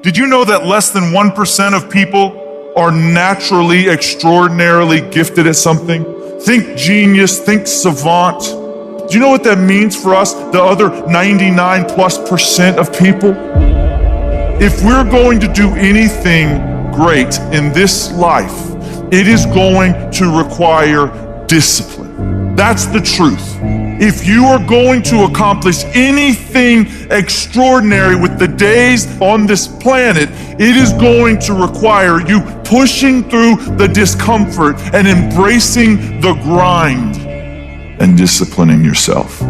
Did you know that less than 1% of people are naturally extraordinarily gifted at something? Think genius, think savant. Do you know what that means for us, the other 99+% of people? If we're going to do anything great in this life, it is going to require discipline. That's the truth. If you are going to accomplish anything extraordinary with the days on this planet, it is going to require you pushing through the discomfort and embracing the grind and disciplining yourself.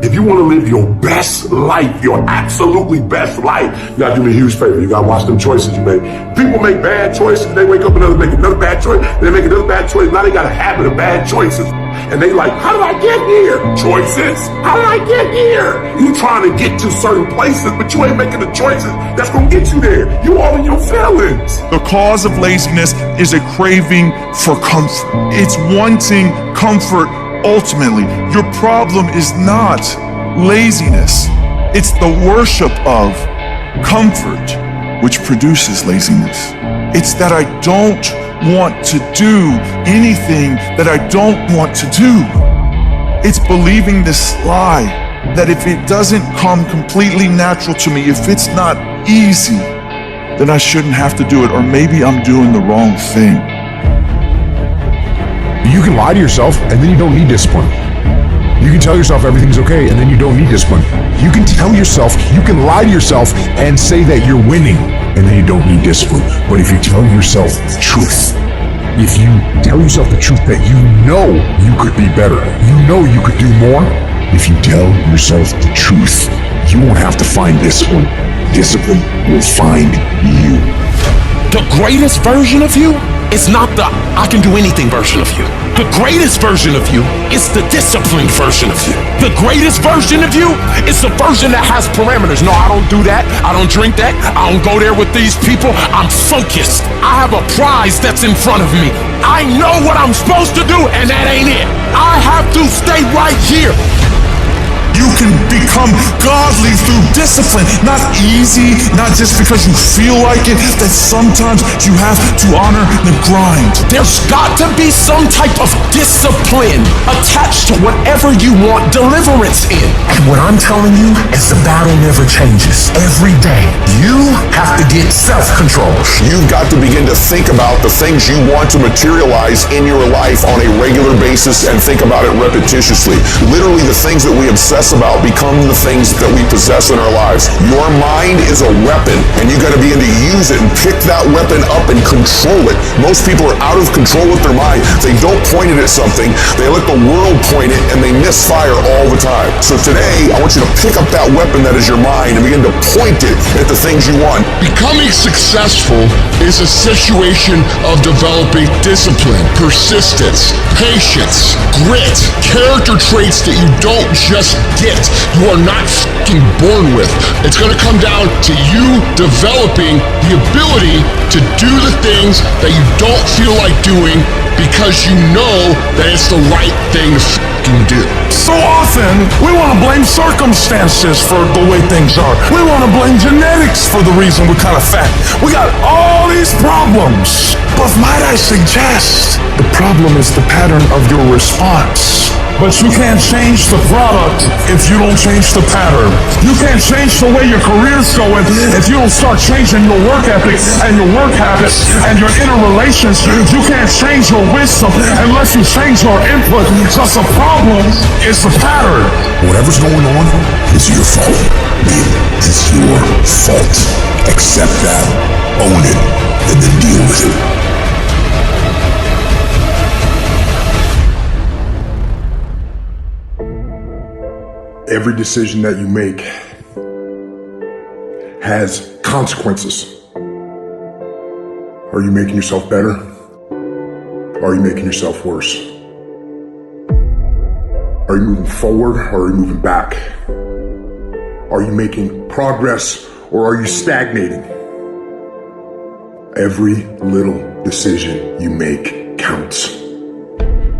If you want to live your best life, your absolutely best life, you gotta do me a huge favor. You gotta watch them choices you make. People make bad choices, they wake up and make another bad choice, they make another bad choice. Now they got a habit of bad choices. And they like, how did I get here? Choices. How did I get here? You trying to get to certain places, but you ain't making the choices that's gonna get you there. You all in your feelings. The cause of laziness is a craving for comfort. It's wanting comfort. Ultimately, your problem is not laziness. It's the worship of comfort which produces laziness. It's that I don't want to do anything that I don't want to do. It's believing this lie that if it doesn't come completely natural to me, if it's not easy, then I shouldn't have to do it, or maybe I'm doing the wrong thing. You can lie to yourself and then you don't need discipline. You can tell yourself everything's okay and then you don't need discipline. You can lie to yourself and say that you're winning and then you don't need discipline. But if you tell yourself the truth, if you tell yourself the truth that you know you could be better, you know you could do more, if you tell yourself the truth, you won't have to find discipline. Discipline will find you. The greatest version of you is not the I can do anything version of you. The greatest version of you is the disciplined version of you. The greatest version of you is the version that has parameters. No, I don't do that. I don't drink that. I don't go there with these people. I'm focused. I have a prize that's in front of me. I know what I'm supposed to do, and that ain't it. I have to stay right here. You can become godly through discipline, not easy, not just because you feel like it, that sometimes you have to honor the grind. There's got to be some type of discipline attached to whatever you want deliverance in. And what I'm telling you is the battle never changes. Every day, you have to get self-control. You've got to begin to think about the things you want to materialize in your life on a regular basis and think about it repetitiously. Literally, the things that we obsess about become the things that we possess in our lives. Your mind is a weapon, and you got to begin to use it and pick that weapon up and control it. Most people are out of control with their mind. They don't point it at something. They let the world point it, and they misfire all the time. So today, I want you to pick up that weapon that is your mind and begin to point it at the things you want. Becoming successful is a situation of developing discipline, persistence, patience, grit, character traits that you don't just get, you are not fucking born with. It's going to come down to you developing the ability to do the things that you don't feel like doing because you know that it's the right thing to fucking do. So often, we want to blame circumstances for the way things are. We want to blame genetics for the reason we're kind of fat. We got all these problems. But might I suggest, the problem is the pattern of your response. But you can't change the product if you don't change the pattern. You can't change the way your career's going if you don't start changing your work ethic and your work habits and your inner relations. You can't change your wisdom unless you change your input. Because the problem is the pattern. Whatever's going on is your fault. It is your fault. Accept that, own it, and then deal with it. Every decision that you make has consequences. Are you making yourself better? Or are you making yourself worse? Are you moving forward or are you moving back? Are you making progress or are you stagnating? Every little decision you make counts.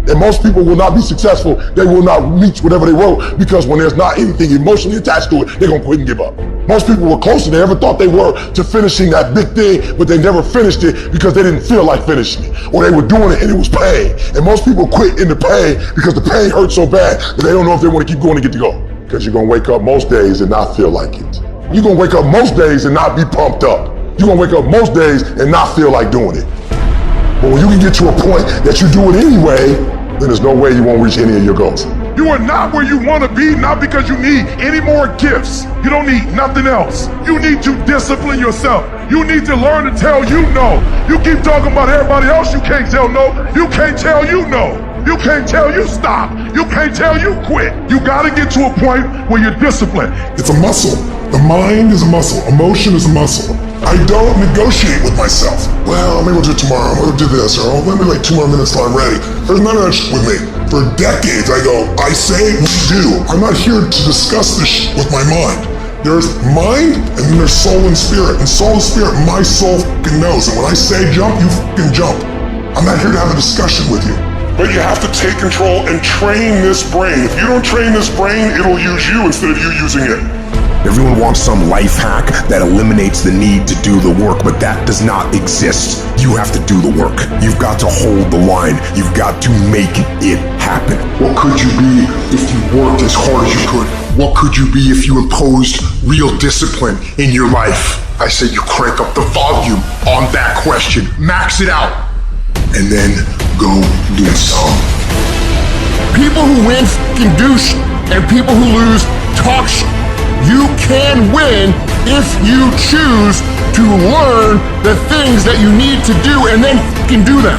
And most people will not be successful. They will not reach whatever they wrote because when there's not anything emotionally attached to it, they're gonna quit and give up. Most people were closer than they ever thought they were to finishing that big thing, but they never finished it because they didn't feel like finishing it. Or they were doing it and it was pain. And most people quit in the pain because the pain hurts so bad that they don't know if they want to keep going to get to go. Because you're gonna wake up most days and not feel like it. You're gonna wake up most days and not be pumped up. You're gonna wake up most days and not feel like doing it. But when you can get to a point that you do it anyway, then there's no way you won't reach any of your goals. You are not where you want to be, not because you need any more gifts. You don't need nothing else. You need to discipline yourself. You need to learn to tell you no. You keep talking about everybody else you can't tell no. You can't tell you no. You can't tell you stop. You can't tell you quit. You gotta get to a point where you're disciplined. It's a muscle. The mind is a muscle. Emotion is a muscle. I don't negotiate with myself. Well, maybe we'll do it tomorrow. I'm gonna do this, or let me wait 2 more minutes till I'm ready. There's none of that shit with me. For decades, I go, I say, we do. I'm not here to discuss this shit with my mind. There's mind, and then there's soul and spirit. And soul and spirit, my soul fucking knows. And when I say jump, you fucking jump. I'm not here to have a discussion with you. But you have to take control and train this brain. If you don't train this brain, it'll use you instead of you using it. Everyone wants some life hack that eliminates the need to do the work, but that does not exist. You have to do the work. You've got to hold the line. You've got to make it happen. What could you be if you worked as hard as you could? What could you be if you imposed real discipline in your life? I say you crank up the volume on that question. Max it out. And then go do some. People who win f***ing do sh**, and people who lose talk sh**. You can win if you choose to learn the things that you need to do and then f***ing do them.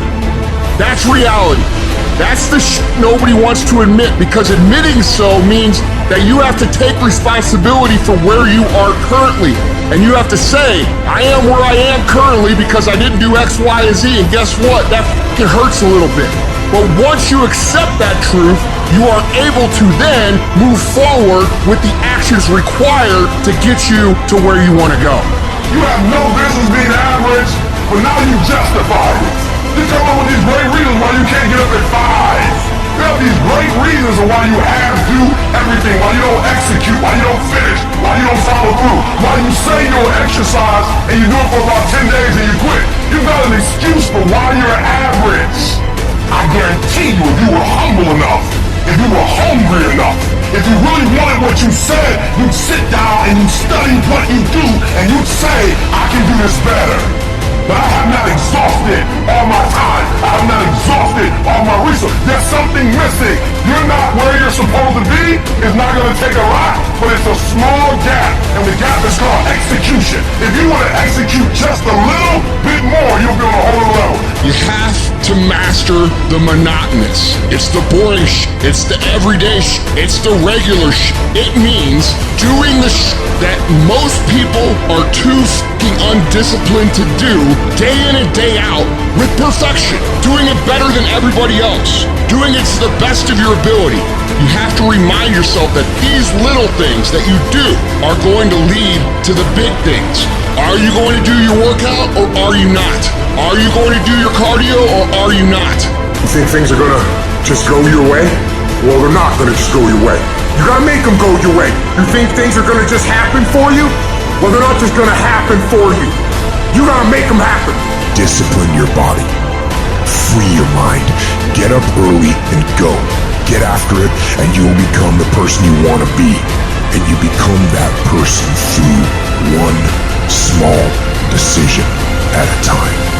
That's reality. That's the sh** nobody wants to admit, because admitting so means that you have to take responsibility for where you are currently. And you have to say, I am where I am currently because I didn't do X, Y, and Z. And guess what? That f***ing hurts a little bit. But once you accept that truth, you are able to then move forward with the actions required to get you to where you want to go. You have no business being average, but now you justify it. You come up with these great reasons why you can't get up at 5. You have these great reasons of why you have to do everything, why you don't execute, why you don't finish, why you don't follow through, why you say you'll exercise and you do it for about 10 days and you quit. You got an excuse for why you're average. I guarantee you, if you were humble enough, if you were hungry enough, if you really wanted what you said, you'd sit down and you'd study what you do and you'd say, I can do this better. But I have not exhausted all my time. I have not exhausted all my resources. There's something missing. You're not where you're supposed to be. It's not going to take a lot, but it's a small gap. And the gap is called execution. If you want to execute just a little bit more, you'll be on a whole level. You have to master the monotonous. It's the boring sh**. It's the everyday sh**. It's the regular sh**. It means doing the sh** that most people are too f***ing undisciplined to do day in and day out with perfection. Doing it better than everybody else. Doing it to the best of your ability. You have to remind yourself that these little things that you do are going to lead to the big things. Are you going to do your workout or are you not? Are you going to do your cardio or are you not? You think things are gonna just go your way? Well, they're not gonna just go your way. You gotta make them go your way. You think things are gonna just happen for you? Well, they're not just gonna happen for you. You gotta make them happen. Discipline your body. Free your mind. Get up early and go. Get after it, and you'll become the person you want to be. And you become that person through one small decision.